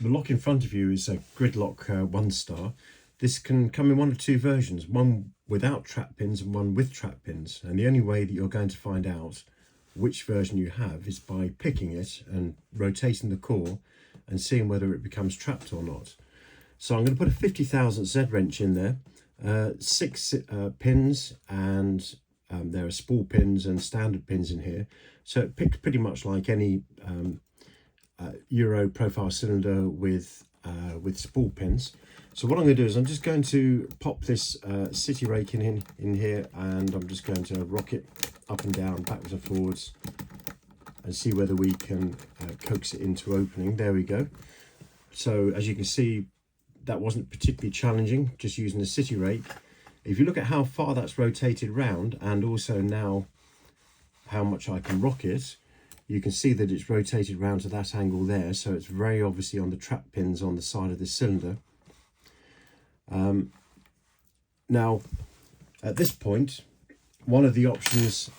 The lock in front of you is a Gridlock 1-star. This can come in one of two versions, one without trap pins and one with trap pins. And the only way that you're going to find out which version you have is by picking it and rotating the core and seeing whether it becomes trapped or not. So I'm going to put a 50,000 Z wrench in there, 6 pins, and there are spool pins and standard pins in here. So it picks pretty much like any Euro profile cylinder with spool pins. So what I'm going to do is I'm just going to pop this city rake in here, and I'm just going to rock it up and down, backwards and forwards, and see whether we can coax it into opening. There we go. So as you can see, that wasn't particularly challenging, just using the city rake. If you look at how far that's rotated round, and also now how much I can rock it, you can see that it's rotated round to that angle there, so it's very obviously on the trap pins on the side of the cylinder. Now, at this point, one of the options,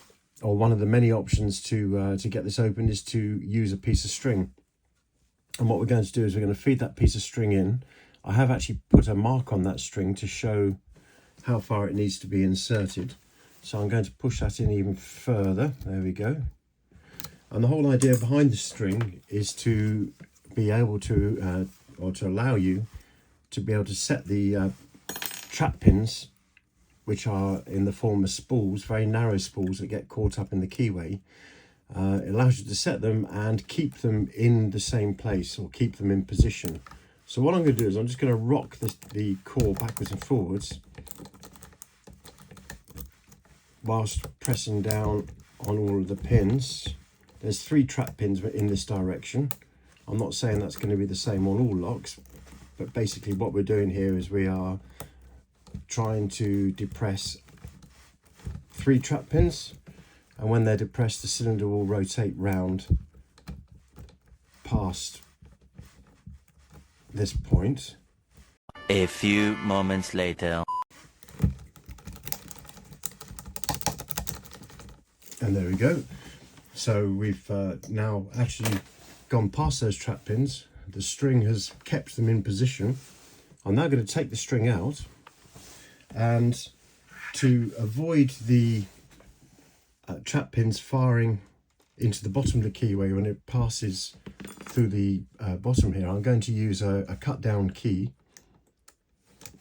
or one of the many options to get this open, is to use a piece of string. And what we're going to do is we're going to feed that piece of string in. I have actually put a mark on that string to show how far it needs to be inserted. So I'm going to push that in even further. There we go. And the whole idea behind the string is to be able to, or to allow you to be able to set the trap pins, which are in the form of spools, very narrow spools that get caught up in the keyway. It allows you to set them and keep them in the same place, or keep them in position. So what I'm going to do is I'm just going to rock the core backwards and forwards whilst pressing down on all of the pins. There's 3 trap pins in this direction. I'm not saying that's going to be the same on all locks, but basically what we're doing here is we are trying to depress 3 trap pins, and when they're depressed, the cylinder will rotate round past this point. A few moments later. And there we go. So we've now actually gone past those trap pins. The string has kept them in position. I'm now going to take the string out, and to avoid the trap pins firing into the bottom of the keyway when it passes through the bottom here, I'm going to use a cut down key,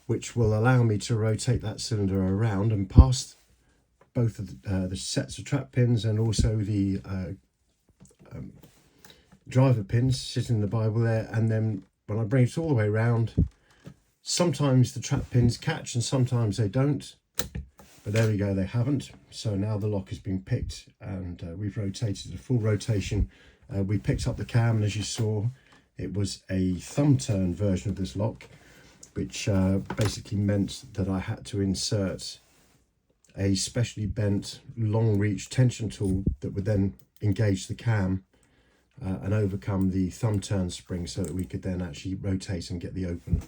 which will allow me to rotate that cylinder around and past both of the sets of trap pins, and also the driver pins sitting in the Bible there. And then when I bring it all the way around, sometimes the trap pins catch and sometimes they don't, but there we go, they haven't. So now the lock has been picked, and we've rotated a full rotation. We picked up the cam, and as you saw, it was a thumb turn version of this lock, which basically meant that I had to insert a specially bent long reach tension tool that would then engage the cam and overcome the thumb turn spring, so that we could then actually rotate and get the open